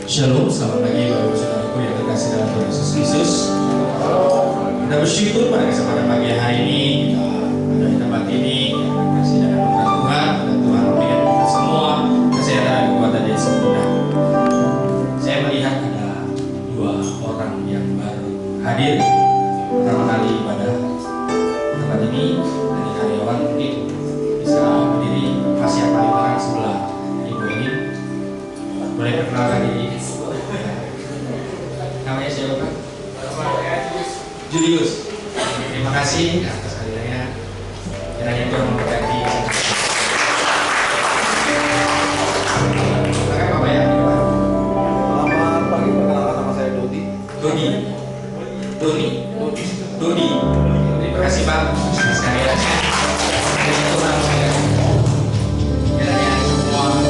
Shalom, selamat pagi Bapak Ibu Saudaraku yang terkasih dalam Tuhan Yesus Kristus. Kita bersyukur pada kesempatan pagi hari ini kita ada di tempat ini yang kasih dan anugerah Tuhan. Dan Tuhan memberikan kita semua kesehatan dan kekuatan yang sempurna. Saya melihat ada dua orang yang baru hadir pertama kali pada tempat ini. Dari karyawan mungkin bisa berdiri, masih yang paling belakang sebelah Ibu ini. Boleh perkenalkan diri? Namanya siapa Pak? Julius. Terima kasih atas kehadirannya. Kiranya Tuhan memberkati. Silakan Bapak ya. Selamat pagi, perkenalkan nama saya Dodi. Dodi. Terima kasih Pak atas kehadirannya. Kiranya Tuhan memberkati. Kiranya semua pulang.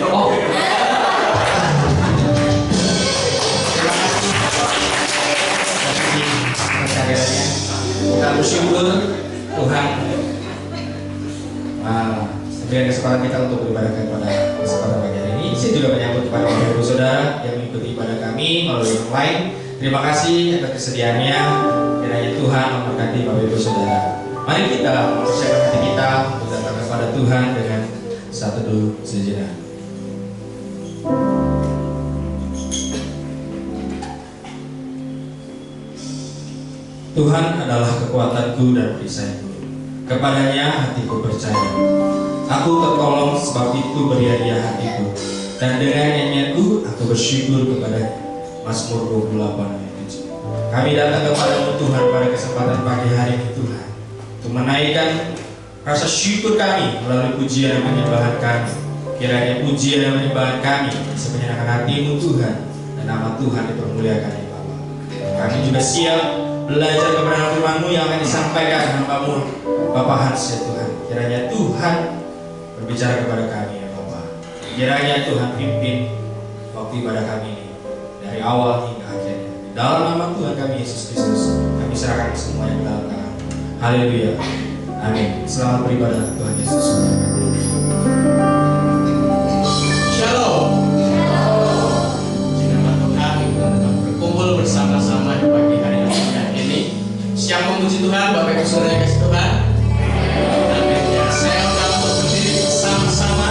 Oh. Kita bersyukur Tuhan memberikan kesempatan kita untuk beribadah kepada kesempatan pagi hari ini. Saya juga menyambut kepada Bapak Ibu Saudara yang mengikuti ibadah kami melalui online. Terima kasih atas kesediaannya. Kiranya Tuhan memberkati Bapak Ibu Saudara. Mari kita mempersiapkan hati kita untuk datang kepada Tuhan dengan satu teduh sejenak. Tuhan adalah kekuatanku dan perisaiku. Kepadanya hatiku percaya. Aku tertolong sebab itu beria-ria hatiku. Dan dengan nyanyianku aku bersyukur kepada Mazmur 28 ayat 7. Kami datang kepadamu Tuhan pada kesempatan pagi hari ini Tuhan, untuk menaikkan rasa syukur kami melalui pujian dan penyembahan kami. Kiranya pujian dan penyembahan kami bisa menyenangkan hatimu Tuhan, dan nama Tuhan dipermuliakan ya Bapa. Kami juga siap belajar kebenaran firman-Mu yang akan disampaikan hamba-Mu Bapak Hans ya Tuhan. Kiranya Tuhan berbicara kepada kami ya Bapak. Kiranya Tuhan pimpin waktu ibadah kami ini dari awal hingga akhirnya. Dalam nama Tuhan kami Yesus Kristus, kami serahkan semua yang dalam tangan. Haleluya. Amin. Selamat beribadah Tuhan Yesus. Shalom. Nama Tuhan kita berkumpul bersama-sama di pagi hari ini. Siap memuji Tuhan, Bapak Ibu Saudara yang kasih Tuhan. Amin. Ya, saya undang untuk berdiri bersama-sama,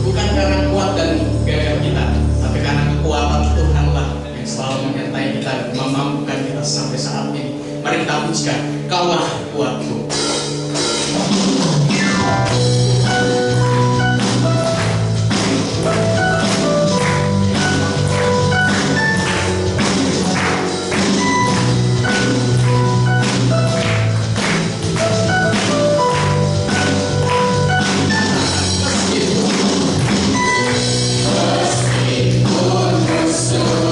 bukan karena kuat dan gagah kita, tapi karena kekuatan Tuhanlah yang selalu menyertai kita dan memampukan kita sampai saat ini. Mari kita pujikan, Kaulah kuatku. Meskipun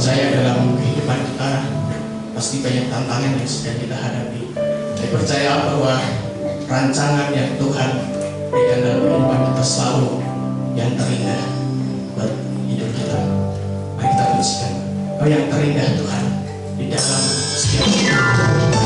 percaya dalam kehidupan kita pasti banyak tantangan yang sedang kita hadapi. Saya percaya bahwa rancangan yang Tuhan berikan dalam kehidupan kita selalu yang terindah buat hidup kita. Mari kita pujikan Kau yang terindah Tuhan di dalam setiap hidup.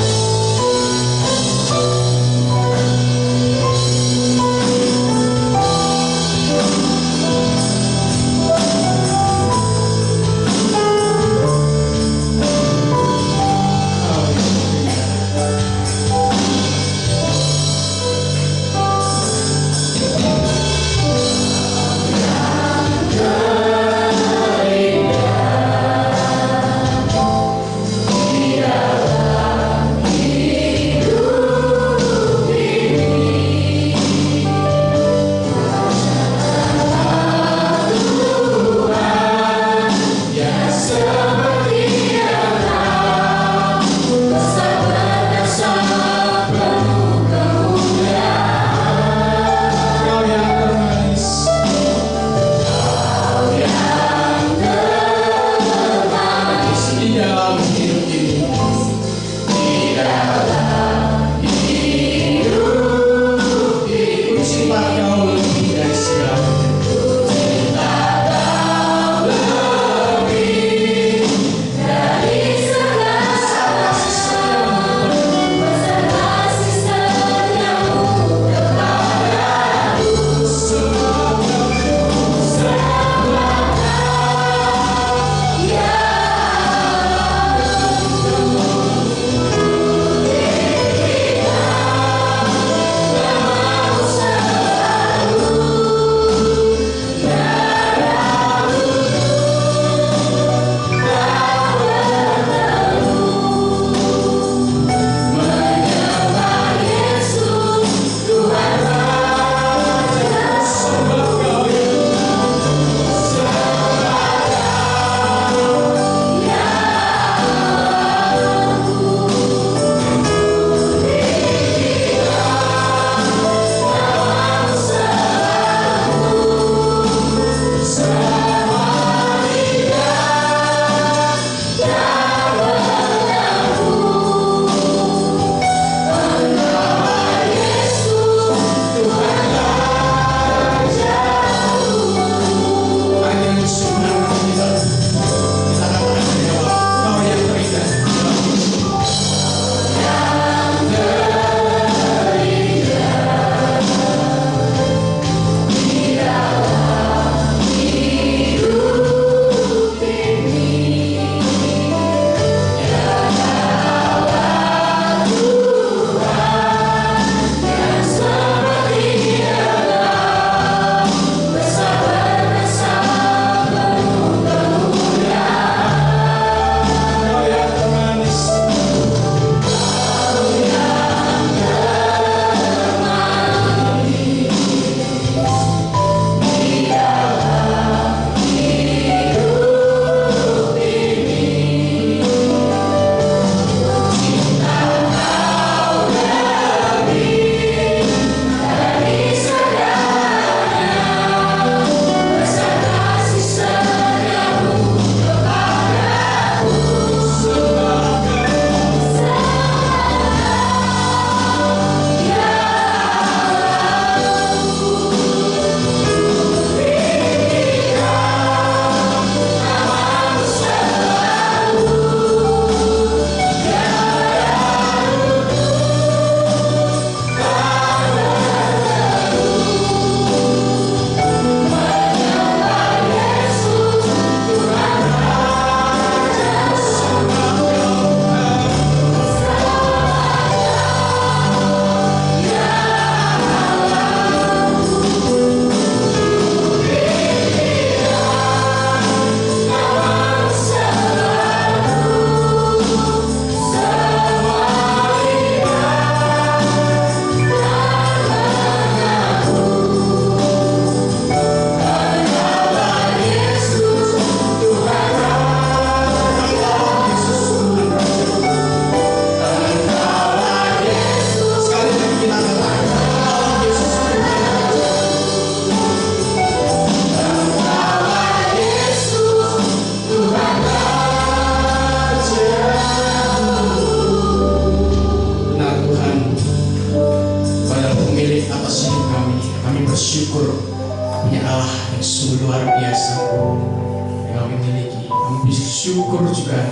Kami bersyukur juga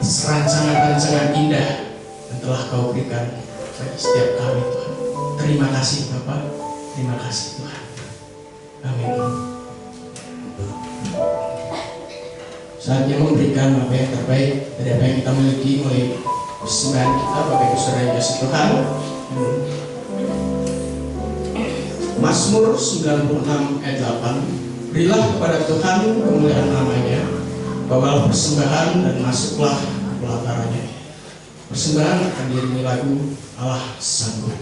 atas rancangan-rancangan indah yang telah Kau berikan bagi setiap kami, Tuhan. Terima kasih Bapa, terima kasih Tuhan. Amin. Saatnya memberikan apa yang terbaik dari apa yang kita miliki mulai persembahan kita, Bapak Ibu Saudara yang kasih Tuhan. Mazmur 96 ayat 8. Berilah kepada Tuhan kemuliaan namanya, bawalah persembahan dan masuklah ke pelataranya. Persembahan akan diiringi lagu Allah Sanggup.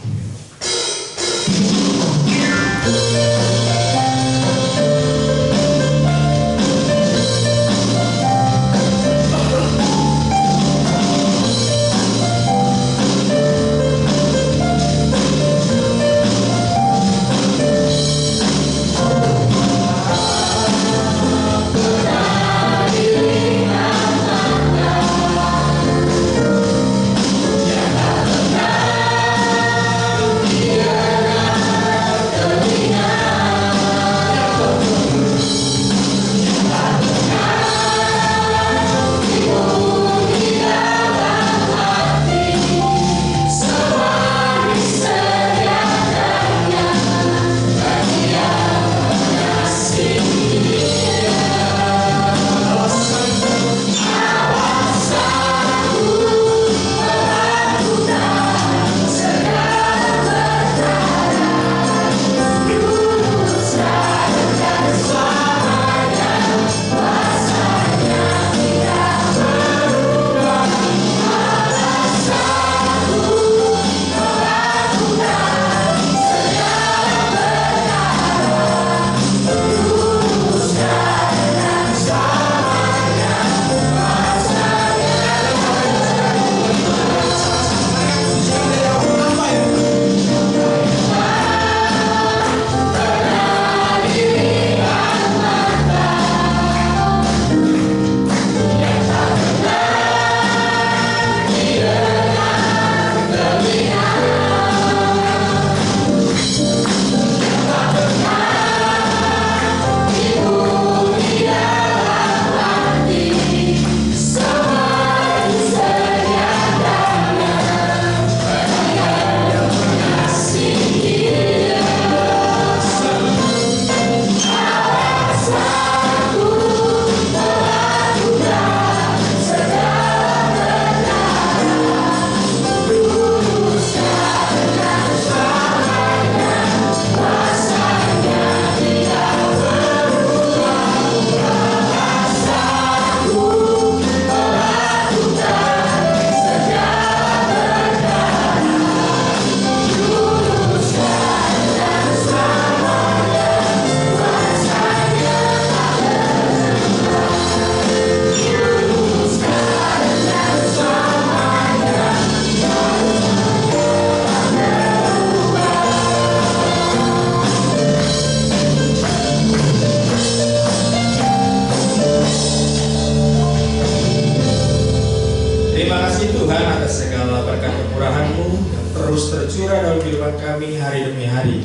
Terima kasih Tuhan atas segala berkat kemurahan-Mu yang terus tercurah dalam kehidupan kami hari demi hari.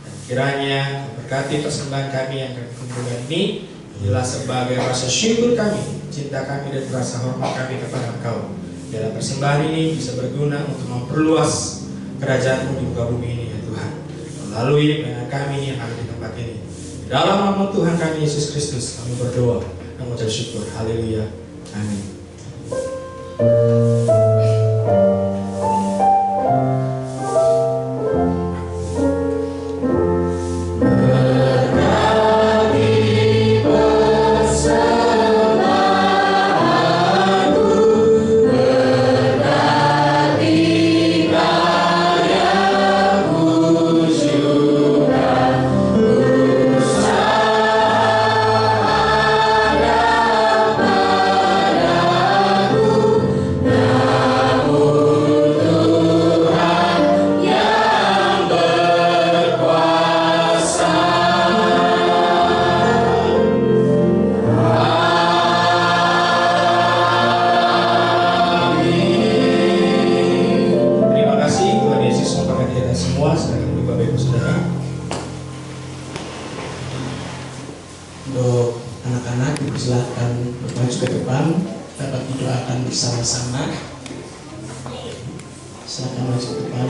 Dan kiranya berkati persembahan kami yang kami kumpulkan ini adalah sebagai rasa syukur kami, cinta kami dan rasa hormat kami kepada Engkau. Dalam persembahan ini bisa berguna untuk memperluas kerajaan-Mu di muka bumi ini ya Tuhan. Melalui pendengar kami yang ada di tempat ini. Di dalam nama Tuhan kami Yesus Kristus kami berdoa dan mengucap syukur. Haleluya. Amin. Nah maju ke depan dapat didoakan bersama-sama. Silakan maju ke depan.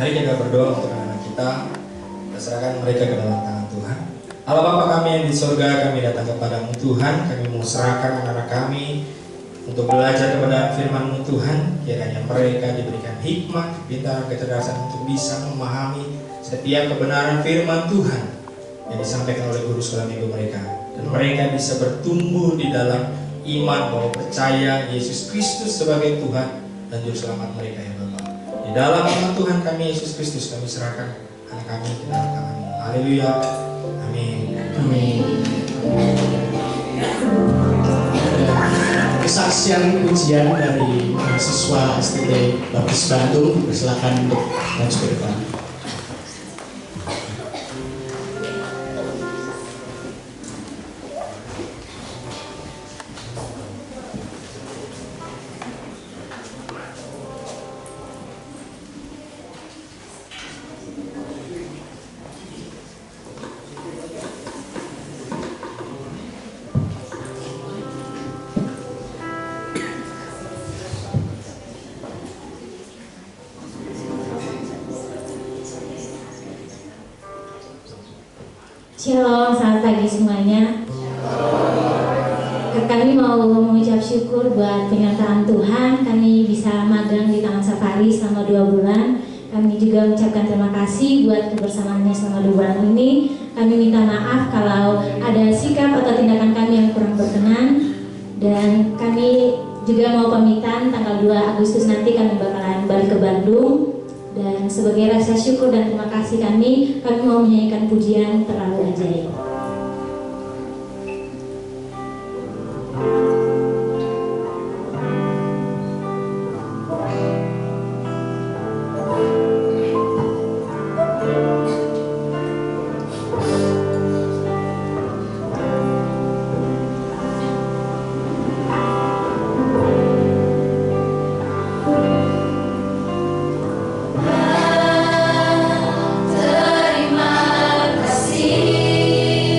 Mari kita berdoa untuk anak-anak kita. Kita serahkan mereka ke dalam tangan Tuhan. Allah Bapa kami yang di surga, kami datang kepadamu Tuhan. Kami mau serahkan anak-anak kami untuk belajar kebenaran firman-Mu Tuhan. Kiranya mereka diberikan hikmah, kepintaran, kecerdasan untuk bisa memahami setiap kebenaran firman Tuhan yang disampaikan oleh guru sekolah minggu mereka. Dan mereka bisa bertumbuh di dalam iman bahwa percaya Yesus Kristus sebagai Tuhan dan Juru Selamat mereka ya Bapa. Di dalam nama Tuhan kami Yesus Kristus kami serahkan anak kami ke dalam tangan-Mu. Haleluya. Amin. Amin. Kesaksian ujian dari mahasiswa STT Baptis Bandung, silakan untuk maju ke depan. Shalom, selamat pagi semuanya. Kami mau mengucap syukur buat penyertaan Tuhan. Kami bisa magang di Taman Safari selama 2 bulan. Kami juga mengucapkan terima kasih buat kebersamaannya selama 2 bulan ini. Kami minta maaf kalau ada sikap atau tindakan kami yang kurang berkenan. Dan kami juga mau pamitan tanggal 2 Agustus nanti kami bakalan balik ke Bandung. Dan sebagai rasa syukur dan terima kasih kami mau menyanyikan pujian Terlalu Ajaib. Terima kasih.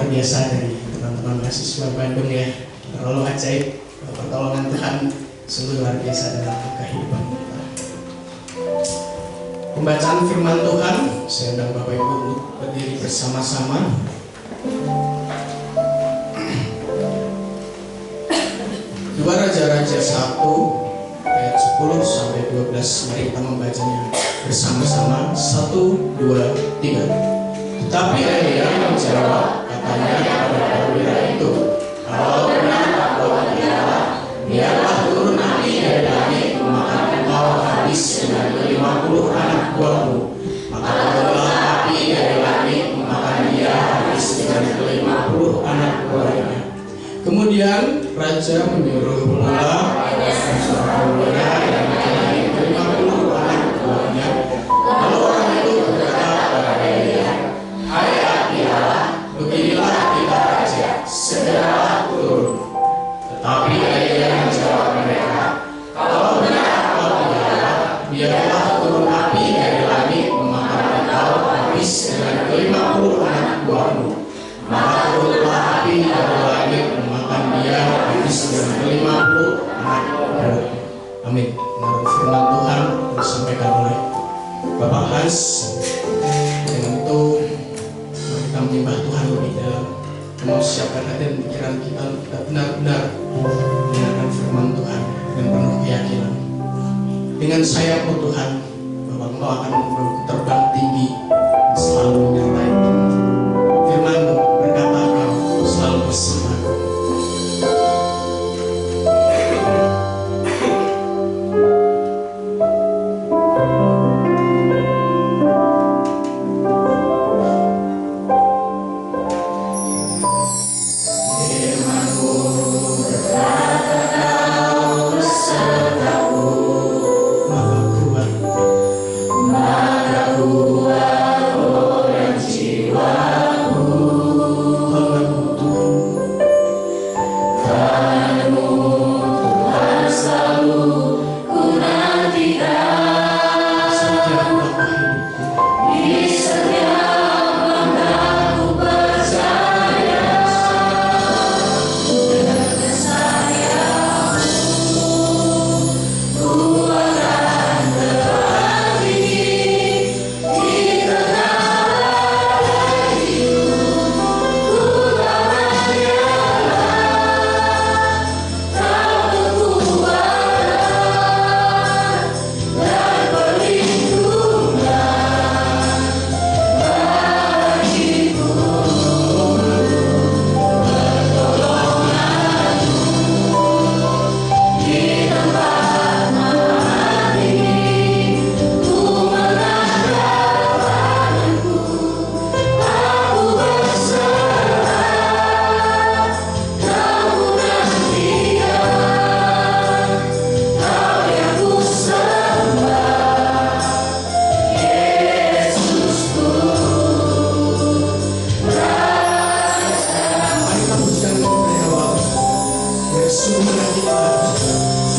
biasa dari teman-teman mahasiswa Bandung ya. Terlalu ajaib, pertolongan Tuhan sungguh luar biasa dalam kehidupan kita. Pembacaan firman Tuhan, saya undang Bapak Ibu untuk berdiri bersama-sama. Dua Raja-Raja 1 ayat 10 sampai 12, mari kita membacanya bersama-sama. 1, 2, 3. Tetapi Elia menjawab, katanya kepada perwira itu, kalau benar engkau adalah, biarlah turun api dari langit memakan engkau habis dengan 50 anak buahmu. Maka turunlah api dari langit memakan dia habis dengan 50 anak buahnya. Kemudian raja menyuruh pula seorang perwira yang mencari 50 anak buahnya. Lalu orang itu berkata kepada Elia, hai api Allah, beginilah kita raja, segeralah turun. Tetapi Elia menjawab mereka, kalau benar engkau adalah, biarlah turun api dari langit memakan engkau habis dengan 50 anak buahmu. Maka turunlah api dari langit memakan dia habis dengan 50 anak buahmu. Amin. Menurut firman Tuhan disampaikan oleh Bapak Hans. Dengan itu mari kita menyembah Tuhan lebih dalam, mempersiapkan hati dan pikiran kita benar-benar mendengarkan firman Tuhan dengan penuh keyakinan. Dengan sayap-Mu Tuhan, bahwa Engkau akan terbang tinggi dan selalu menyertai. Firman-Mu berkata Engkau selalu bersama.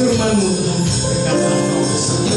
Firman-Mu Tuhan berkata Engkau bersama.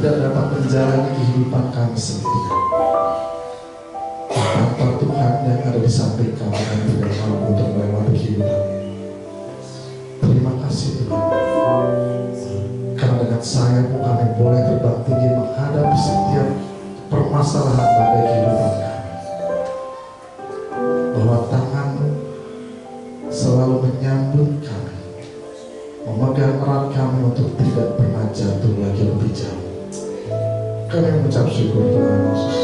tidak dapat menjalani kehidupan kami sendiri. Tanpa Tuhan yang ada di samping kami, kami tidak mampu untuk melewati kehidupan ini. Terima kasih Tuhan, karena dengan sayap-Mu kami boleh terbang tinggi menghadapi setiap permasalahan pada kehidupan kami. Bahwa tangan-Mu selalu menyambut kami, memegang erat kami untuk tidak pernah jatuh lagi lebih jauh. Kami mengucap syukur Tuhan Yesus.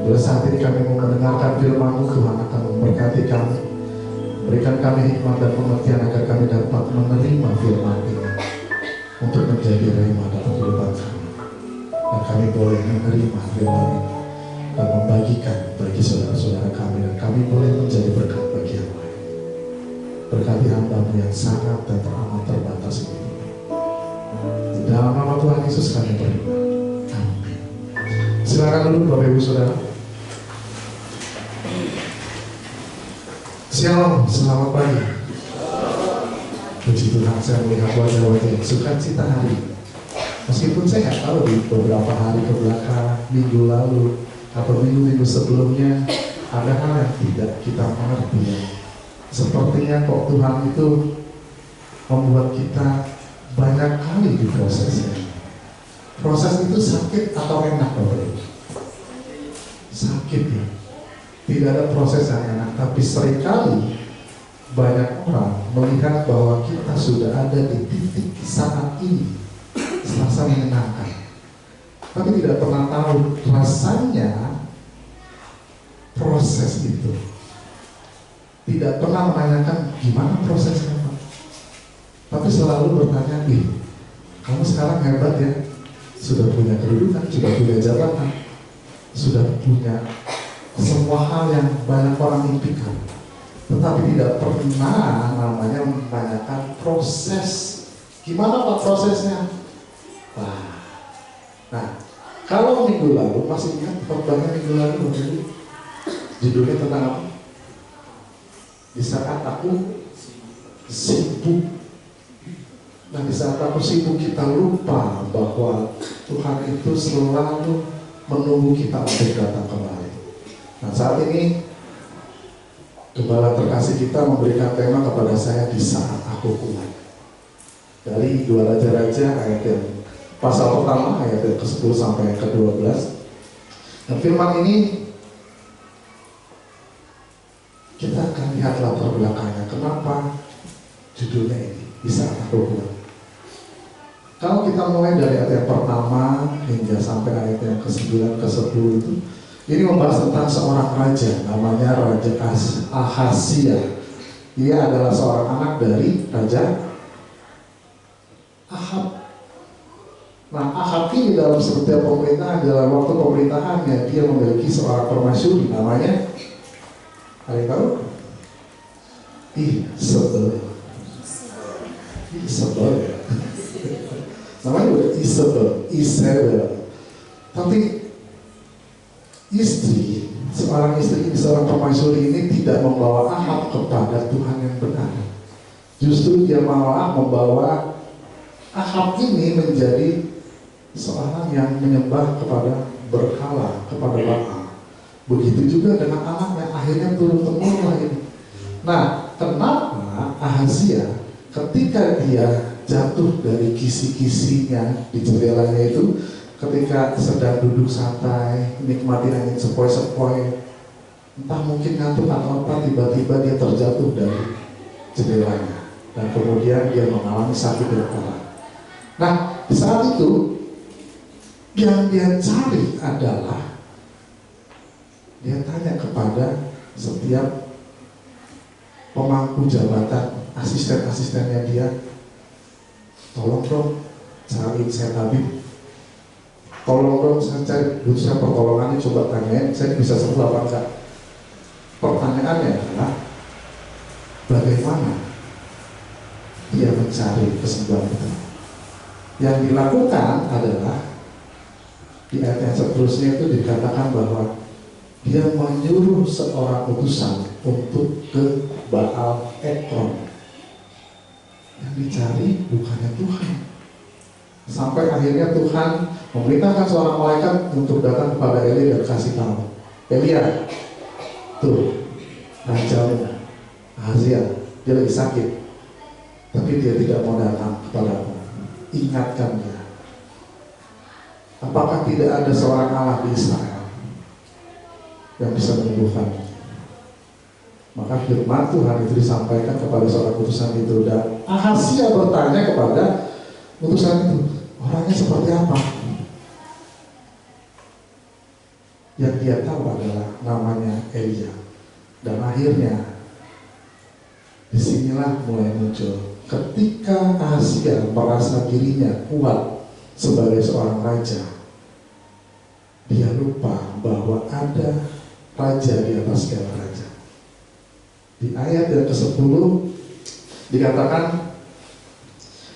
Bila saat ini kami mau mendengarkan firman-Mu, Tuhan akan memberkati kami, berikan kami hikmat dan pengertian agar kami dapat menerima firman ini untuk menjadi rema dalam kehidupan kami. Dan kami boleh menerima firman ini dan membagikan bagi saudara-saudara kami, dan kami boleh menjadi berkat bagi yang lain. Berkati hamba-Mu yang sangat dan teramat terbatas ini. Di dalam nama Tuhan Yesus kami berdoa. Amin. Silakan dulu Bapak Ibu Saudara. Shalom, selamat pagi. Puji Tuhan, saya melihat wajah-wajah yang sukacita hari ini. Meskipun saya nggak tahu di beberapa hari ke belakang, minggu lalu atau minggu-minggu sebelumnya ada hal yang tidak kita mengerti. Sepertinya kok Tuhan itu membuat kita banyak kali di prosesnya. Proses itu sakit atau enak Bapak Ibu? Sakit ya. Tidak ada proses yang enak, tapi seringkali banyak orang melihat bahwa kita sudah ada di titik saat ini serasa menyenangkan, tapi tidak pernah tahu rasanya proses itu. Tidak pernah menanyakan gimana prosesnya Pak, tapi selalu bertanya, kamu sekarang hebat ya, sudah punya kedudukan, sudah punya jabatan, sudah punya semua hal yang banyak orang impikan, tetapi tidak pernah namanya menanyakan proses. Gimana Pak prosesnya? Nah, kalau minggu lalu, masih ingat khotbahnya minggu lalu, judulnya tentang apa? Di saat aku sibuk. Nah, di saat aku sibuk kita lupa bahwa Tuhan itu selalu menunggu kita untuk datang kembali. Nah, saat ini Gembala terkasih kita memberikan tema kepada saya di saat aku kuat. Dari 2 Raja-Raja ayat yang pasal pertama ayat yang ke-10 sampai yang ke-12. Nah, firman ini kita akan lihat latar belakangnya. Kenapa judulnya ini di saat aku kuat? Kalau kita mulai dari ayat yang pertama hingga sampai ayat yang ke-9 ke-10 itu, ini membahas tentang seorang raja, namanya Raja Ahazia. Dia adalah seorang anak dari Raja Ahab. Nah, Ahab ini dalam setiap pemerintahan, dalam waktu pemerintahannya, dia memiliki seorang permaisuri, namanya, ada yang tahu? Isabel. ya. Namanya udah Isabel. Tapi seorang istri, seorang permaisuri ini tidak membawa Ahab kepada Tuhan yang benar. Justru dia malah membawa Ahab ini menjadi seorang yang menyembah kepada berhala, kepada Baal. Begitu juga dengan anaknya, akhirnya turun-temurun ini. Nah, kenapa Ahazia ketika dia jatuh dari kisi-kisinya di jendelanya itu, ketika sedang duduk santai, nikmati angin sepoi-sepoi, entah mungkin ngantuk atau apa, tiba-tiba dia terjatuh dari jendelanya, dan kemudian dia mengalami sakit yang parah. Nah, di saat itu yang dia cari adalah, dia tanya kepada setiap pemangku jabatan, asisten-asistennya dia, tolong dong cariin saya tabib. Tolong dong saya cari, butuh saya pertolongannya, coba tanyain saya bisa sembuh apa enggak. Pertanyaannya adalah bagaimana dia mencari kesembuhan itu. Yang dilakukan adalah di ayat yang seterusnya itu dikatakan bahwa dia menyuruh seorang utusan untuk ke Baal Ekron. Yang dicari bukannya Tuhan. Sampai akhirnya Tuhan memerintahkan seorang malaikat untuk datang kepada Elia dan kasih tahu, Elia, tuh rajamu Ahazia, dia lagi sakit, tapi dia tidak mau datang kepadamu. Ingatkan dia. Apakah tidak ada seorang Allah di Israel yang bisa menyembuhkanmu? Maka firman Tuhan itu disampaikan kepada seorang utusan itu, dan Ahazia bertanya kepada utusan itu, orangnya seperti apa? Yang dia tahu adalah namanya Elia. Dan akhirnya disinilah mulai muncul, ketika Ahazia merasa dirinya kuat sebagai seorang raja, dia lupa bahwa ada raja di atas segala raja. Di ayat yang ke-10 dikatakan,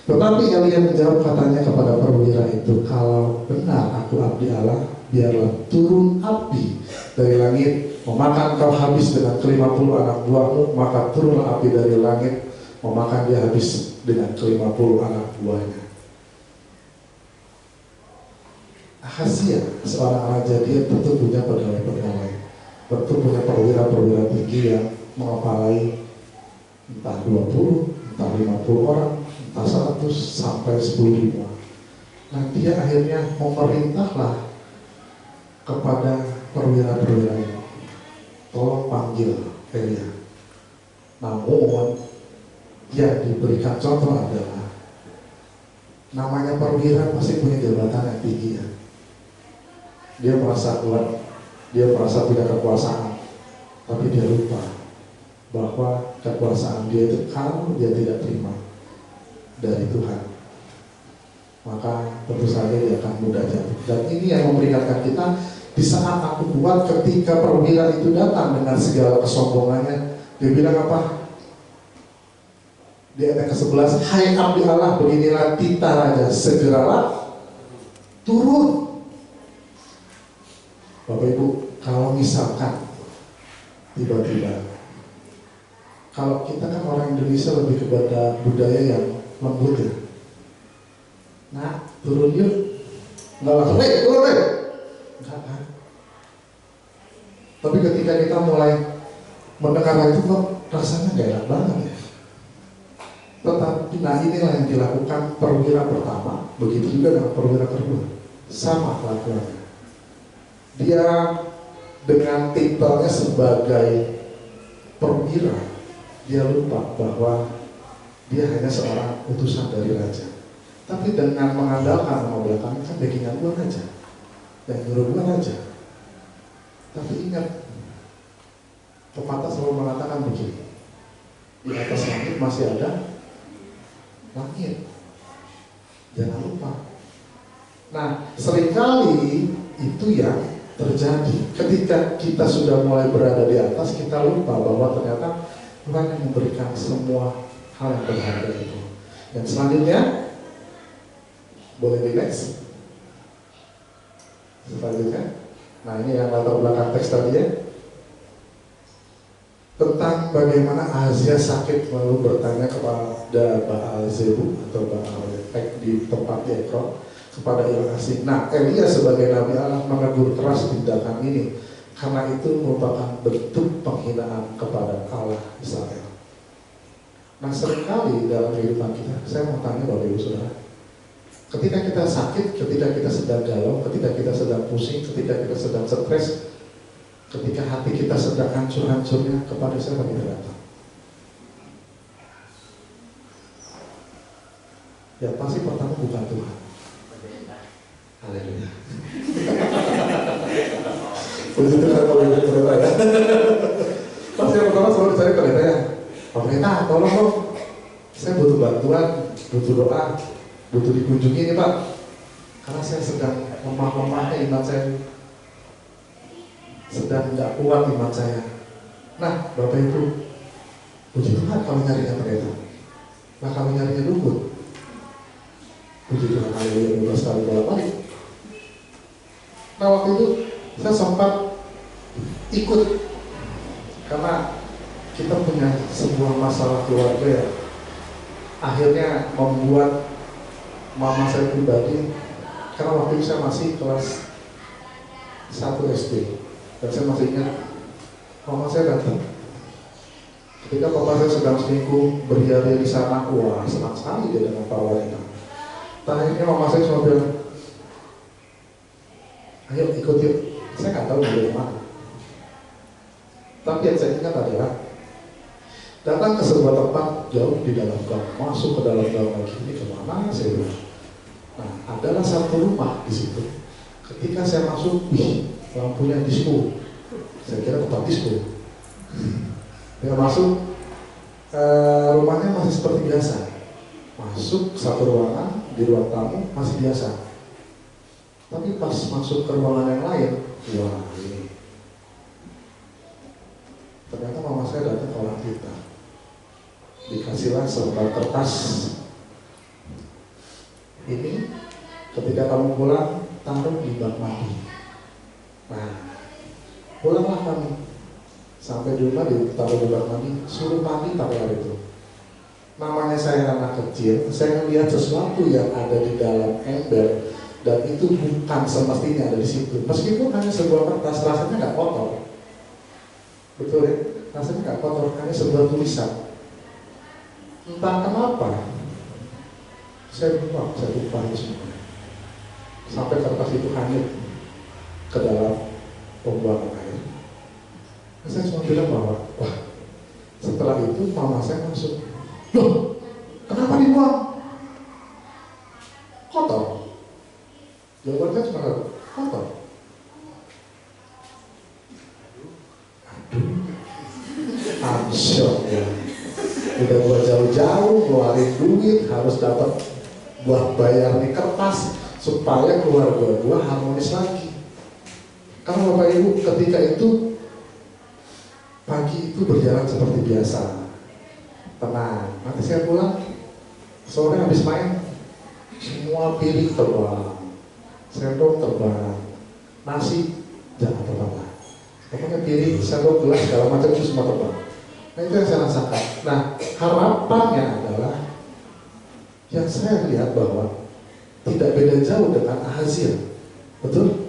tetapi Elia menjawab katanya kepada perwira itu, kalau benar aku abdi Allah, biarlah turun api dari langit memakan kau habis dengan ke-50 anak buahmu. Maka turunlah api dari langit memakan dia habis dengan ke-50 anak buahnya. Ahazia, seorang raja, dia tentu punya pegawai-pegawai, tentu punya perwira-perwira tinggi yang mengepalai entah 20, entah 50 orang, entah 100 sampai 10.000. Nah, dia akhirnya memerintahlah kepada perwira-perwira ini, tolong panggil Elia. Namun yang diberikan contoh adalah, namanya perwira pasti punya jabatan yang tinggi ya. Dia merasa kuat, dia merasa punya kekuasaan, tapi dia lupa bahwa kekuasaan dia itu kalau dia tidak terima dari Tuhan, maka tentu saja dia akan mudah jatuh. Dan ini yang memperingatkan kita, di saat aku kuat, ketika perwira itu datang dengan segala kesombongannya, dia bilang apa? Di ayat ke-11, hai abdi Allah, beginilah titah raja, segeralah turun. Bapak Ibu, kalau misalkan tiba-tiba, kalau kita kan orang Indonesia lebih kepada budaya yang lembut ya. Nah, turun yuk. Nggak langsung, turun deh. Enggak kan? Tapi ketika kita mulai mendengar hal itu, kok rasanya gak enak banget ya. Tetapi, nah inilah yang dilakukan perwira pertama, begitu juga dengan perwira kedua. Sama kelakuannya. Dia dengan titelnya sebagai perwira, dia lupa bahwa dia hanya seorang utusan dari raja. Tapi dengan mengandalkan nama belakang, kan backingan gua raja, dan nyuruh gua raja. Tapi ingat, pepatah selalu mengatakan begini, di atas langit masih ada langit. Jangan lupa. Nah, seringkali itu yang terjadi ketika kita sudah mulai berada di atas, kita lupa bahwa ternyata Tuhan yang memberikan semua hal yang berharga itu. Yang selanjutnya, boleh di next. Selanjutnya, nah ini yang latar belakang teks tadi ya, tentang bagaimana Ahazia sakit lalu bertanya kepada Baal Zebu atau Baal di tempat Ekron kepada ilah asing. Nah, Elia sebagai Nabi Allah menegur keras tindakan ini karena itu merupakan bentuk penghinaan kepada Allah Israel. Nah, seringkali dalam kehidupan kita, saya mau tanya Bapak Ibu Saudara, ketika kita sakit, ketika kita sedang galau, ketika kita sedang pusing, ketika kita sedang stres, ketika hati kita sedang hancur-hancurnya, kepada siapa kita datang? Ya pasti pertama bukan Tuhan. Haleluya. Puji Tuhan kalau itu terima ya. Pasti yang pertama selalu dicari pendeta ya. Pemerintah, tolong dong. Saya butuh bantuan, butuh doa, butuh dikunjungi nih Pak. Karena saya sedang lemah-lemahnya iman saya, sedang tidak kuat iman saya. Nah, Bapak Ibu, puji Tuhan kalau nyarinya pendeta. Nah, kalau nyarinya dukun, puji Tuhan, haleluya, bebas sekali bolak-balik. Nah, waktu itu saya sempat ikut karena kita punya sebuah masalah keluarga ya, akhirnya membuat mama saya pribadi, karena waktu itu saya masih kelas 1 SD, dan saya masih ingat mama saya datang. Ketika papa saya sedang seminggu berada di sana, wah senang sekali dia dengan para wanita. Akhirnya mama saya cuma bilang, ayo ikut yuk. Saya nggak tahu dari mana. Tapi yang saya ingat adalah datang ke sebuah tempat jauh di dalam gang, masuk ke dalam gang lagi. Ini kemana saya bilang? Nah, adalah satu rumah di situ. Ketika saya masuk, wih, lampunya disco. Saya kira tempat disco. Dia masuk, rumahnya masih seperti biasa. Masuk satu ruangan, di ruang tamu masih biasa. Tapi pas masuk ke ruangan yang lain, wah ini. Ternyata mama saya datang ke orang kita. Dikasihlah selembar kertas. Ini ketika kamu pulang, taruh di bak mandi. Nah, pulanglah kami. Sampai di rumah ditaruh di bak mandi, suruh mandi pakai air itu. Namanya saya anak kecil, saya melihat sesuatu yang ada di dalam ember, dan itu bukan semestinya ada di situ. Meskipun hanya sebuah kertas, rasanya nggak kotor. Betul ya? Rasanya nggak kotor, hanya sebuah tulisan. Entah kenapa, saya lupa itu semuanya. Sampai kertas itu hanyut ke dalam pembuangan air. Saya cuma bilang bahwa, wah, setelah itu mama saya masuk. Loh, kenapa dibuang? Kotor. Jawaban saya cuma kotor. Aduh, syok ya. Udah gua jauh-jauh ngeluarin duit, harus dapat buat bayar di kertas supaya keluarga gua harmonis lagi. Karena Bapak Ibu ketika itu pagi itu berjalan seperti biasa, tenang. Nanti saya pulang sore habis main, semua piring terbang, sendok terbang, nasi jangan terbang. Pokoknya piring, sendok, gelas segala macam itu semua terbang. Nah itu yang saya rasakan. Nah harapannya adalah yang saya lihat bahwa tidak beda jauh dengan Ahazia, betul?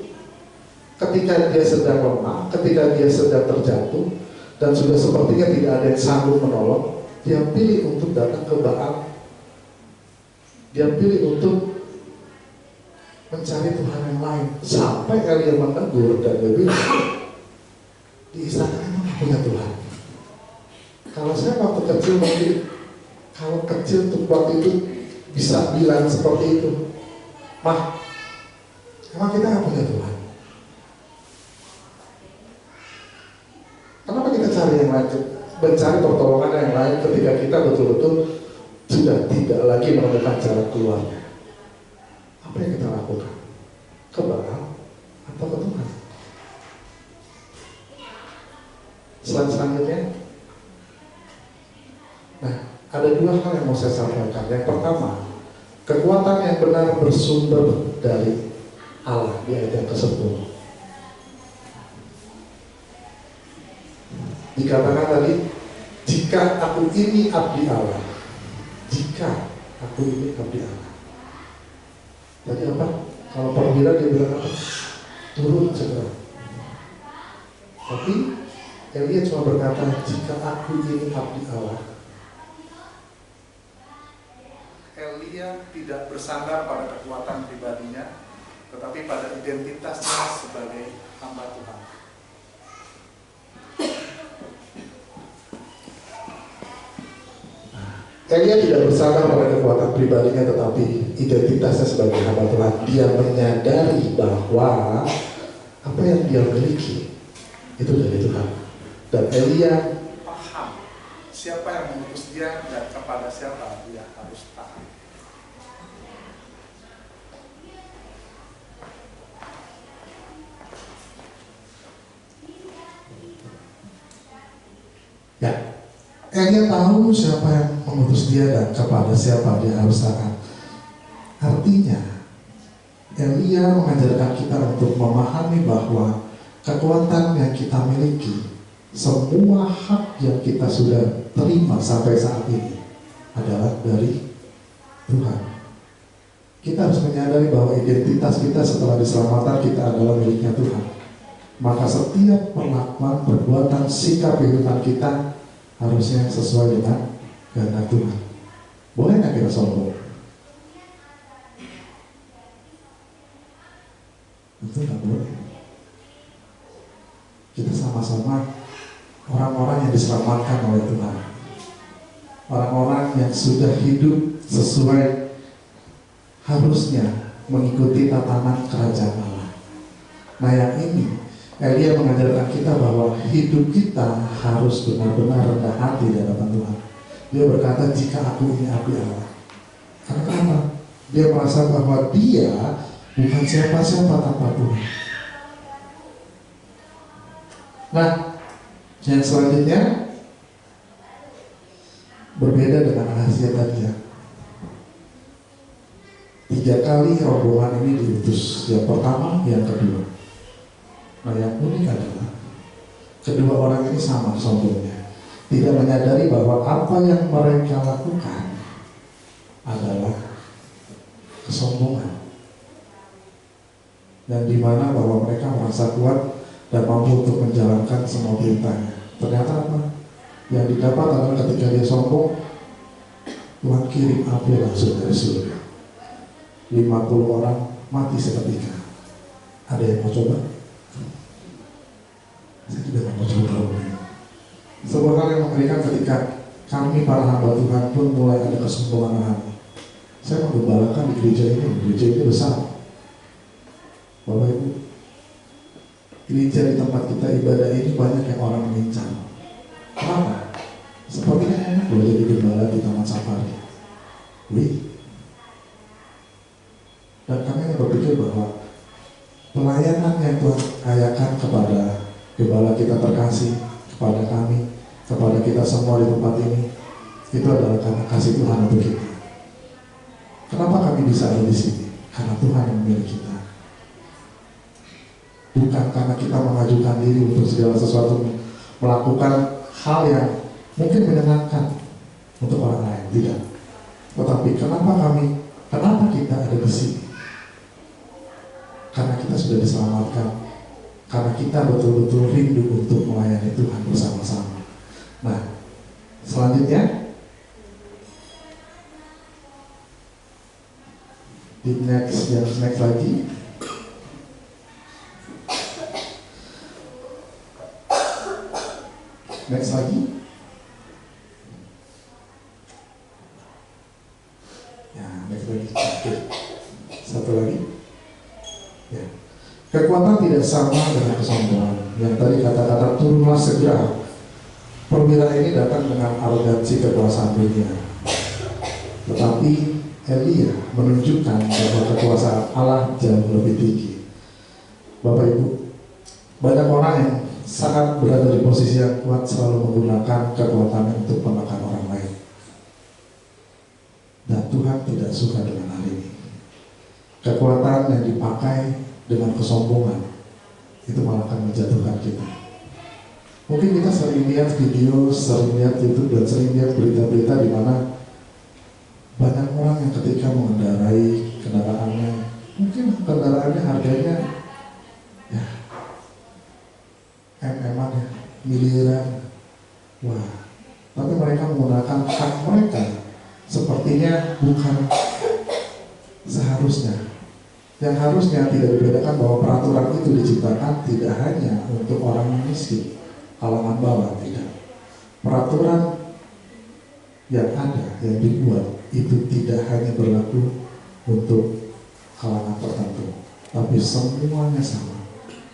Ketika dia sedang lemah, ketika dia sedang terjatuh, dan sudah sepertinya tidak ada yang sanggup menolong, dia pilih untuk datang ke Baal. Dia pilih untuk mencari Tuhan yang lain. Sampai Elia menegur dan dia bilang, di istana memang punya Tuhan. Kalau saya waktu kecil mungkin, kalau kecil tuh waktu itu bisa bilang seperti itu, Mah, emang kita nggak punya Tuhan? Kenapa kita cari yang lain, mencari pertolongan yang lain ketika kita betul-betul sudah tidak lagi menemukan cara keluarnya? Apa yang kita lakukan? Ke Baal atau ke Tuhan? Selanjutnya, nah ada dua hal yang mau saya sampaikan. Yang pertama, kekuatan yang benar bersumber dari Allah di ayat yang ke-10. Dikatakan tadi, jika aku ini abdi Allah, jika aku ini abdi Allah. Tadi apa? Kalau perwira dia bilang apa? Turun segera. Tapi Elia cuma berkata, jika aku ini abdi Allah. Elia tidak bersandar pada kekuatan pribadinya, tetapi pada identitasnya sebagai hamba Tuhan. Elia tidak bersandar pada kekuatan pribadinya, tetapi identitasnya sebagai hamba Tuhan. Dia menyadari bahwa apa yang dia miliki itu dari Tuhan. Dan Elia paham siapa yang mengutus dia dan kepada siapa dia harus taat. Ya, Elia tahu siapa yang mengutus dia dan kepada siapa dia harus taat. Artinya, Elia mengajarkan kita untuk memahami bahwa kekuatan yang kita miliki, semua hak yang kita sudah terima sampai saat ini adalah dari Tuhan. Kita harus menyadari bahwa identitas kita setelah diselamatkan kita adalah miliknya Tuhan. Maka setiap perlakuan, perbuatan, sikap kehidupan kita harusnya sesuai dengan kehendak Tuhan. Boleh nggak kita sombong? Itu nggak boleh. Kita sama-sama orang-orang yang diselamatkan oleh Tuhan. Orang-orang yang sudah hidup sesuai harusnya mengikuti tatanan kerajaan Allah. Nah yang ini Elia mengajarkan kita bahwa hidup kita harus benar-benar rendah hati di hadapan Tuhan. Dia berkata, jika aku ini abdi Allah. Karena apa? Dia merasa bahwa dia bukan siapa-siapa tanpa Tuhan. Nah, yang selanjutnya berbeda dengan Ahazia tadi ya. 3 kali rombongan ini diutus. Yang pertama, yang kedua. Nah yang unik adalah kedua orang ini sama sombongnya. Tidak menyadari bahwa apa yang mereka lakukan adalah kesombongan. Dan dimana bahwa mereka merasa kuat dan mampu untuk menjalankan semua perintahnya. Ternyata apa? Yang didapat adalah ketika dia sombong, Tuhan kirim api langsung dari surga. 50 orang mati seketika. Ada yang mau coba? Saya juga mau coba. Sebuah hal yang mengerikan ketika kami para hamba Tuhan pun mulai ada kesombongan hati. Saya menggembalakan di gereja ini besar. Bapak Ibu, gereja di tempat kita ibadah ini banyak yang orang mengincar. Kenapa? Sepertinya enak loh jadi gembala di Taman Safari. Dan kami yang berpikir bahwa pelayanan yang Tuhan kayakan kepada gembala kita terkasih, kepada kami, kepada kita semua di tempat ini, itu adalah karena kasih Tuhan untuk kita. Kenapa kami bisa ada di sini? Karena Tuhan yang memilih kita. Bukan karena kita mengajukan diri untuk segala sesuatu, melakukan hal yang mungkin menyenangkan untuk orang lain, tidak. Tetapi kenapa kita ada di sini? Karena kita sudah diselamatkan, karena kita betul-betul rindu untuk melayani Tuhan bersama-sama. Nah, selanjutnya di next lagi. Next lagi. Ya, next lagi. Oke. Satu lagi. Ya. Kekuatan tidak sama dengan kesombongan. Yang tadi kata-kata turunlah segera. Perwira ini datang dengan arogansi kekuasaan dunia. Tetapi Elia menunjukkan bahwa kekuasaan Allah jauh lebih tinggi. Bapak Ibu, banyak orang yang saat berada di posisi yang kuat selalu menggunakan kekuatannya untuk menekan orang lain. Dan Tuhan tidak suka dengan hal ini. Kekuatan yang dipakai dengan kesombongan itu malah akan menjatuhkan kita. Mungkin kita sering lihat video, sering lihat YouTube, dan sering lihat berita-berita di mana banyak orang yang ketika mengendarai kendaraannya, mungkin kendaraannya harganya ya MM-an ya, miliaran. Wah, tapi mereka menggunakan hak mereka sepertinya bukan seharusnya. Yang harusnya tidak dibedakan bahwa peraturan itu diciptakan tidak hanya untuk orang yang miskin, kalangan bawah, tidak. Peraturan yang ada, yang dibuat itu tidak hanya berlaku untuk kalangan tertentu, tapi semuanya sama.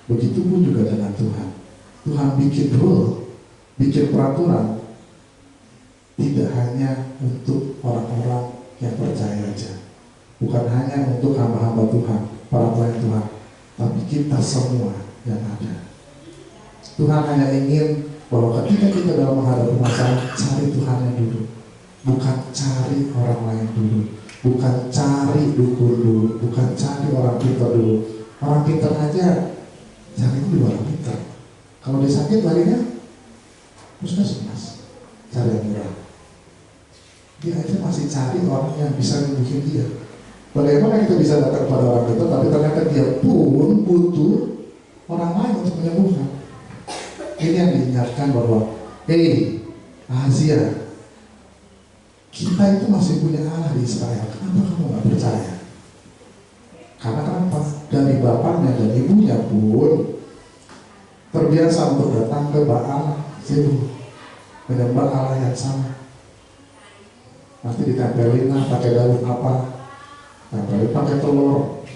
Begitupun juga dengan Tuhan. Tuhan bikin rule, bikin peraturan tidak hanya untuk orang-orang yang percaya aja, bukan hanya untuk hamba-hamba Tuhan, para pelayan Tuhan, tapi kita semua yang ada. Tuhan hanya ingin bahwa ketika kita dalam menghadapi masalah, cari Tuhannya dulu, bukan cari orang lain dulu, bukan cari dukun dulu, bukan cari orang pintar dulu. Orang pintar aja cari dulu orang pintar. Kalau dia sakit larinya puskesmas, cari yang murah. Dia aja masih cari orang yang bisa nyembuhin dia. Bagaimana kita bisa datang kepada orang itu, tapi ternyata dia pun butuh orang lain untuk menyembuhkan. Ini yang diingatkan bahwa, Asia, kita itu masih punya Allah di Israel. Kenapa kamu nggak percaya? Karena kenapa? Dari bapaknya dan ibunya pun terbiasa untuk datang ke Baal Zebul, menyembah Allah yang sama. Nanti ditempelin lah pakai daun apa? Tempelin pakai telur.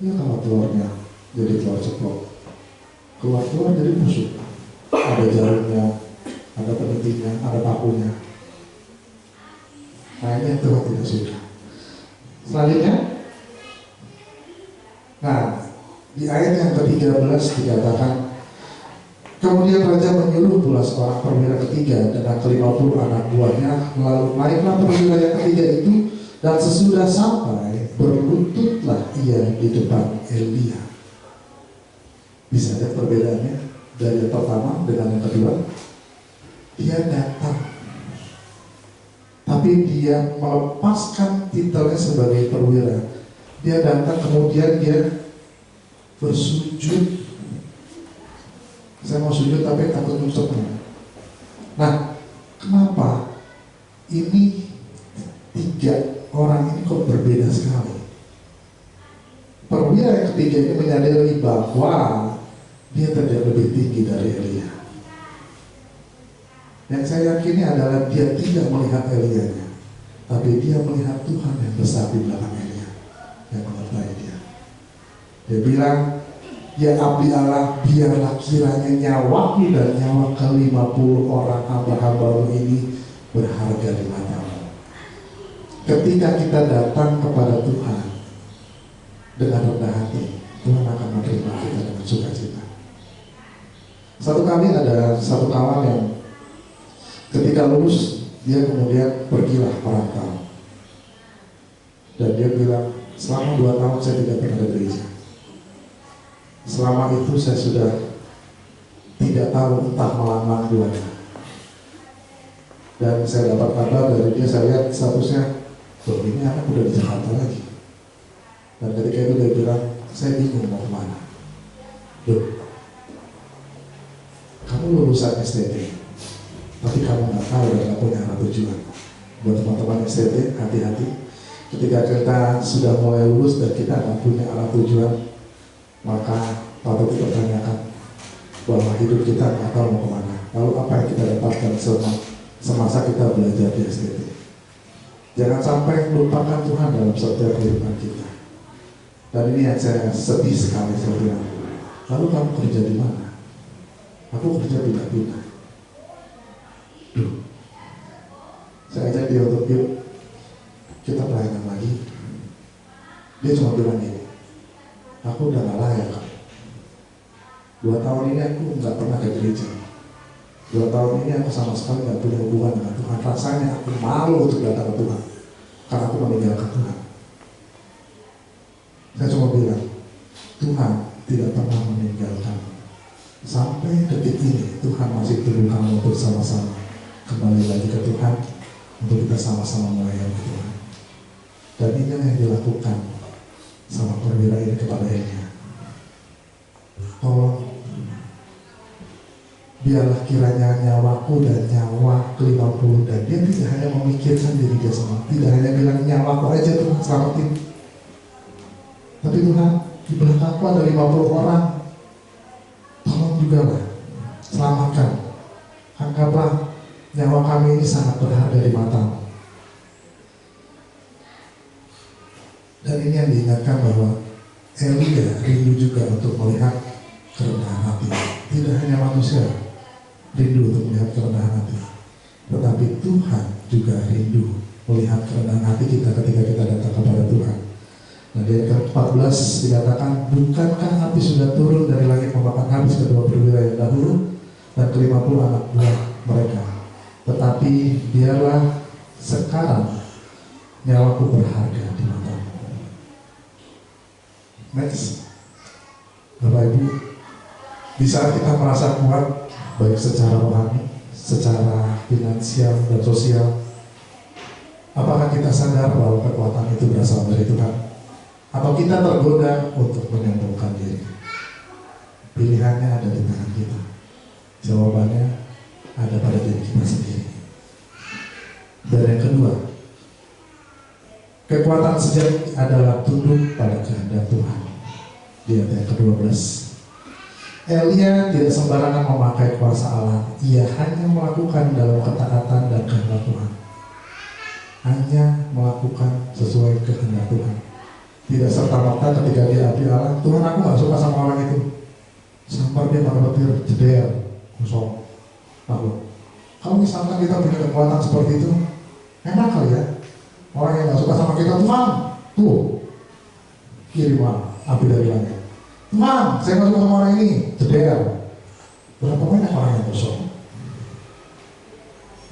Ya kalau telurnya jadi telur ceplok, keluar jadi busuk. Ada jarumnya, ada penitinya, ada pakunya. Nah ini yang Tuhan tidak suka. Selanjutnya, nah di ayat yang ke-13 dikatakan, kemudian raja menyuruh pula seorang perwira ketiga dengan ke-50 anak buahnya, lalu naiklah perwira yang ketiga itu, dan sesudah sampai berlututlah ia di depan Elia. Bisa lihat perbedaannya dari yang pertama dengan yang kedua. Dia datang, tapi dia melepaskan titelnya sebagai perwira. Dia datang kemudian dia bersujud. Saya mau sujud tapi takut nusuknya. Nah, kenapa ini tiga orang ini kok berbeda sekali? Perwira yang ketiga ini menyadari bahwa dia tidak lebih tinggi dari Elia. Yang saya yakini adalah dia tidak melihat Elianya, tapi dia melihat Tuhan yang besar di belakang Elia yang menyertai dia. Dia bilang, ya abdi Allah, biarlah kiranya nyawaku dan nyawa ke-50 orang hamba-hambamu ini berharga di matamu. Ketika kita datang kepada Tuhan dengan rendah hati, Tuhan akan menerima kita dengan sukacita. Satu kali ada satu kawan yang ketika lulus, dia kemudian pergilah merantau. Dan dia bilang, selama 2 tahun saya tidak pernah ke gereja. Selama itu saya sudah tidak tahu entah melanglang di mana. Dan saya dapat kabar dari dia, saya lihat statusnya, ini anak udah di Jakarta lagi. Dan ketika itu dia bilang, saya bingung mau kemana. Kamu lulusan STT, tapi kamu nggak tahu dan nggak punya arah tujuan. Buat teman-teman STT, hati-hati. Ketika kita sudah mulai lulus dan kita nggak punya arah tujuan, maka patut dipertanyakan bahwa hidup kita nggak tahu mau kemana. Lalu apa yang kita dapatkan semasa kita belajar di STT? Jangan sampai melupakan Tuhan dalam setiap kehidupan kita. Dan ini yang saya sedih sekali, saya bilang, lalu kamu kerja di mana? Aku kerja pindah-pindah. Saya ajak dia untuk yuk kita pelayanan lagi. Dia cuma bilang gini, aku udah gak layak. 2 tahun ini aku gak pernah ke gereja. 2 tahun ini aku sama sekali gak punya hubungan dengan Tuhan. Rasanya aku malu untuk datang ke Tuhan, karena aku meninggalkan Tuhan. Saya cuma bilang, Tuhan tidak pernah meninggalkan. Sampai detik ini Tuhan masih tunggu kamu bersama-sama kembali lagi ke Tuhan untuk kita sama-sama melayani Tuhan. Dan ini yang dilakukan sama perwira ini kepada Elia. Tolong, biarlah kiranya nyawaku dan nyawa ke-50, dan dia tidak hanya memikirkan diri dia sendiri, tidak hanya bilang nyawaku aja Tuhan selamatin, tapi Tuhan di belakangku ada 50 orang. Tolong juga lah, selamatkan. Anggaplah nyawa kami ini sangat berharga di matamu. Dan ini yang diingatkan bahwa Elia rindu juga untuk melihat kerendahan hati. Tidak hanya manusia rindu untuk melihat kerendahan hati, tetapi Tuhan juga rindu melihat kerendahan hati kita ketika kita datang kepada Tuhan. Nah, di ayat ke-14 dikatakan, bukankah api sudah turun dari langit memakan habis kedua perwira yang dahulu dan ke-50 anak buah mereka. Tetapi biarlah sekarang nyawaku berharga di matamu. Next, Bapak Ibu, di saat kita merasa kuat, baik secara rohani, secara finansial dan sosial, Apakah kita sadar bahwa kekuatan itu berasal dari Tuhan? Atau kita tergoda untuk menyombongkan diri? Pilihannya ada di tangan kita. Jawabannya ada pada diri kita sendiri. Dan yang kedua, kekuatan sejati adalah tunduk pada kehendak Tuhan. Di ayat yang ke-12, Elia tidak sembarangan memakai kuasa Allah. Ia hanya melakukan dalam ketaatan dan kehendak Tuhan. Hanya melakukan sesuai kehendak Tuhan. Tidak serta-merta ketika dia abdi Allah, Tuhan aku gak suka sama orang itu, sampai dia pakai petir jeder kosong. Lalu kalau misalkan kita punya kekuatan seperti itu, enak kali ya. Orang yang gak suka sama kita, Tuhan tuh kirim api dari langit. Tuhan, saya gak suka sama orang ini, jeder. Berapa banyak orang yang kosong.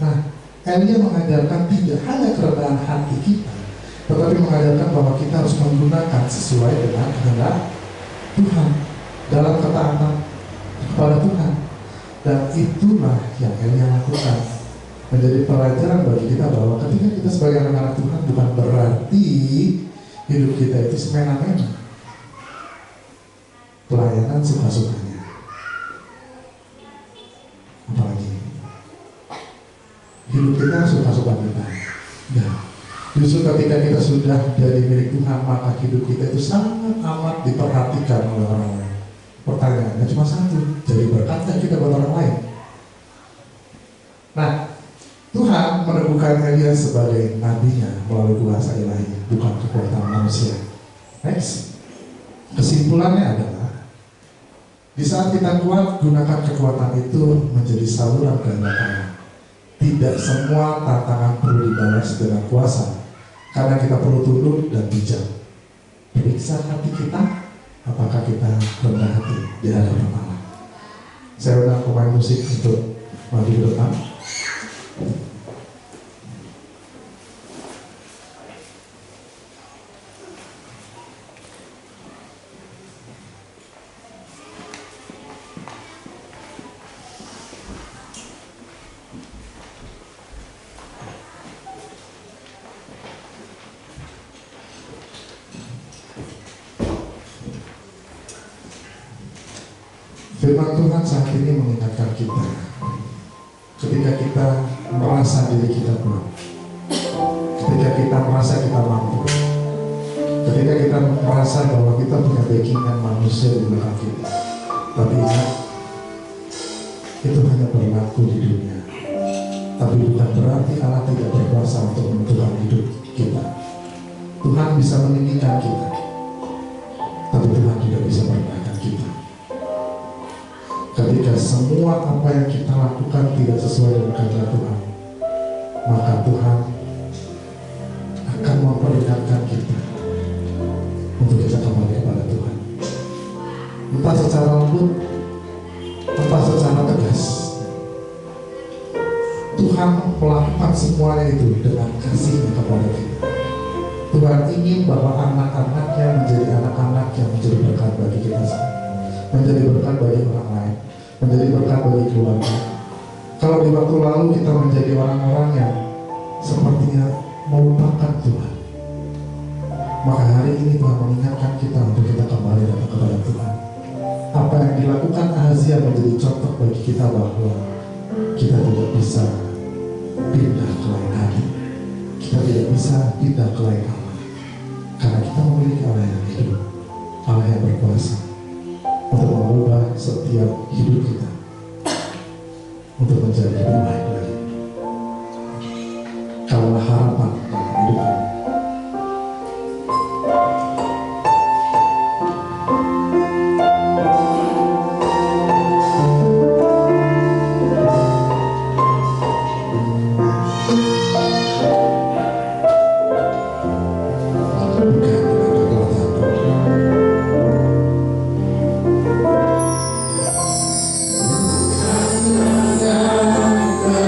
Nah, Elia mengajarkan tidak hanya kerendahan hati kita, tetapi mengajarkan bahwa kita harus menggunakan sesuai dengan kehendak Tuhan dalam ketaatan kepada Tuhan. Dan itulah yang Elia lakukan. Menjadi pelajaran bagi kita bahwa ketika kita sebagai anak-anak Tuhan, bukan berarti hidup kita itu semena-mena, pelayanan suka-sukanya. Apalagi hidup kita suka-suka kita. Nah, justru ketika kita sudah jadi milik Tuhan, maka hidup kita itu sangat amat diperhatikan oleh orang lain. Pertanyaannya cuma satu, jadi berkatnya kita buat orang lain. Nah, Tuhan meneguhkan Elia sebagai nabinya melalui kuasa ilahi, bukan kekuatan manusia. Next, kesimpulannya adalah di saat kita kuat, gunakan kekuatan itu menjadi saluran kehendak Allah. Tidak semua tantangan perlu dibalas dengan kuasa, karena kita perlu tunduk dan bijak. Periksa hati kita, apakah kita rendah hati di hadapan Allah. Saya undang pemain musik untuk maju ke depan. Firman Tuhan saat ini mengingatkan kita, ketika kita merasa diri kita kuat, ketika kita merasa kita mampu, ketika kita merasa bahwa kita punya backingan manusia di belakang kita. Tapi ingat, itu hanya berlaku di dunia. Tapi bukan berarti Allah tidak berkuasa untuk menentukan hidup kita. Tuhan bisa meninggikan kita, tapi Tuhan tidak bisa merendahkan kita. Ketika semua apa yang kita lakukan tidak sesuai dengan kehendak Tuhan, maka Tuhan akan memperingatkan kita untuk kita kembali kepada Tuhan. Entah secara lembut, entah secara tegas. Tuhan melakukan semuanya itu dengan kasih-Nya kepada kita. Tuhan ingin bahwa anak-anaknya menjadi anak-anak yang menjadi berkat bagi kita semua, menjadi berkat bagi orang lain, menjadi berkat bagi keluarga. Kalau di waktu lalu kita menjadi orang-orang yang sepertinya melupakan Tuhan, maka hari ini Tuhan mengingatkan kita untuk kita kembali datang kepada Tuhan. Apa yang dilakukan Ahazia menjadi contoh bagi kita bahwa kita tidak bisa pindah ke lain hati, kita tidak bisa pindah ke lain Allah, karena kita memiliki Allah yang hidup, Allah yang berkuasa untuk mengubah setiap hidup kita untuk menjadi lebih baik lagi. Kalau harapan dalam hidup ini. Karena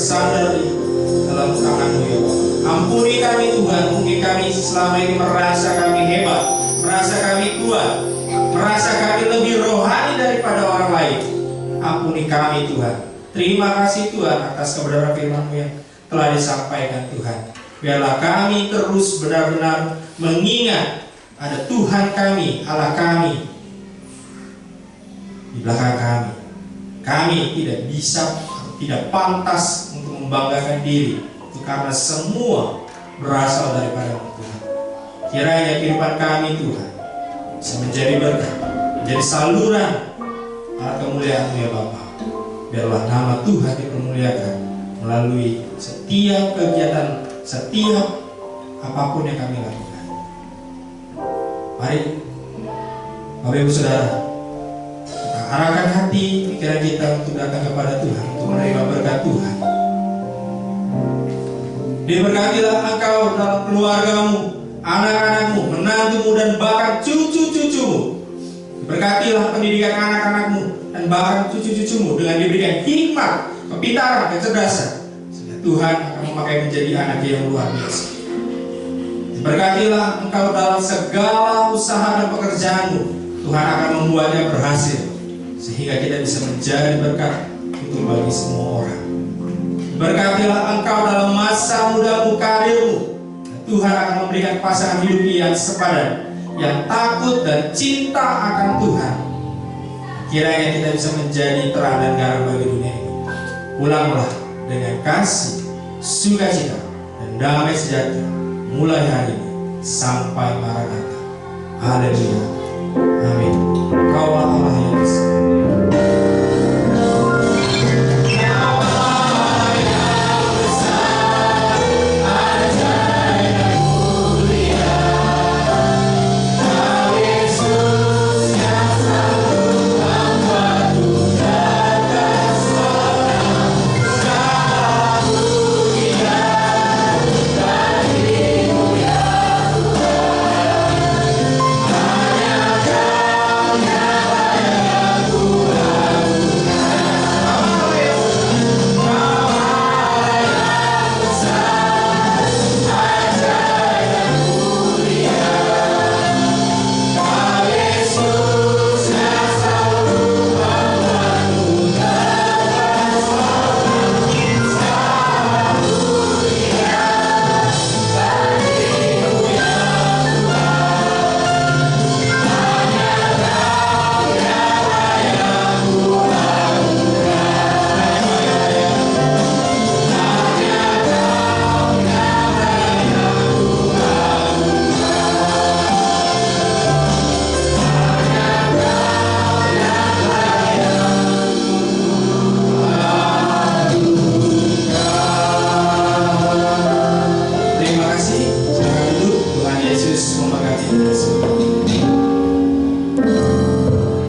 bersandar di dalam tangan-Mu ya Bapa. Ampuni kami Tuhan, mungkin kami selama ini merasa kami hebat, merasa kami kuat, merasa kami lebih rohani daripada orang lain. Ampuni kami Tuhan. Terima kasih Tuhan atas kebenaran firman-Mu yang telah disampaikan Tuhan. Biarlah kami terus benar-benar mengingat ada Tuhan kami, Allah kami di belakang kami. Kami tidak bisa, tidak pantas untuk membanggakan diri, itu karena semua berasal daripada Tuhan. Kiranya kehidupan kami Tuhan bisa menjadi berkat, menjadi saluran alat kemuliaan-Mu ya Bapa. Biarlah nama Tuhan dipermuliakan melalui setiap kegiatan, setiap apapun yang kami lakukan. Mari Bapak Ibu Saudara, kita arahkan hati pikiran kita untuk datang kepada Tuhan, untuk menerima berkat Tuhan. Diberkatilah engkau dalam keluargamu, anak-anakmu, menantumu, dan bahkan cucu-cucumu. Diberkatilah pendidikan anak-anakmu dan bahkan cucu-cucumu dengan diberikan hikmat, kepintaran, kecerdasan, sehingga Tuhan akan memakai menjadi anak yang luar biasa. Diberkatilah engkau dalam segala usaha dan pekerjaanmu. Tuhan akan membuatnya berhasil, sehingga kita bisa menjadi berkat untuk bagi semua orang. Berkatilah engkau dalam masa mudamu, karirmu. Tuhan akan memberikan pasangan hidup yang sepadan, yang takut dan cinta akan Tuhan. Kiranya kita bisa menjadi terang dan garam bagi dunia ini. Pulanglah dengan kasih, sukacita, dan damai sejahtera mulai hari ini sampai Maranatha. Haleluya. Amin. Kaulah Allah yang besar. Tuhan Yesus memberkati kita semua.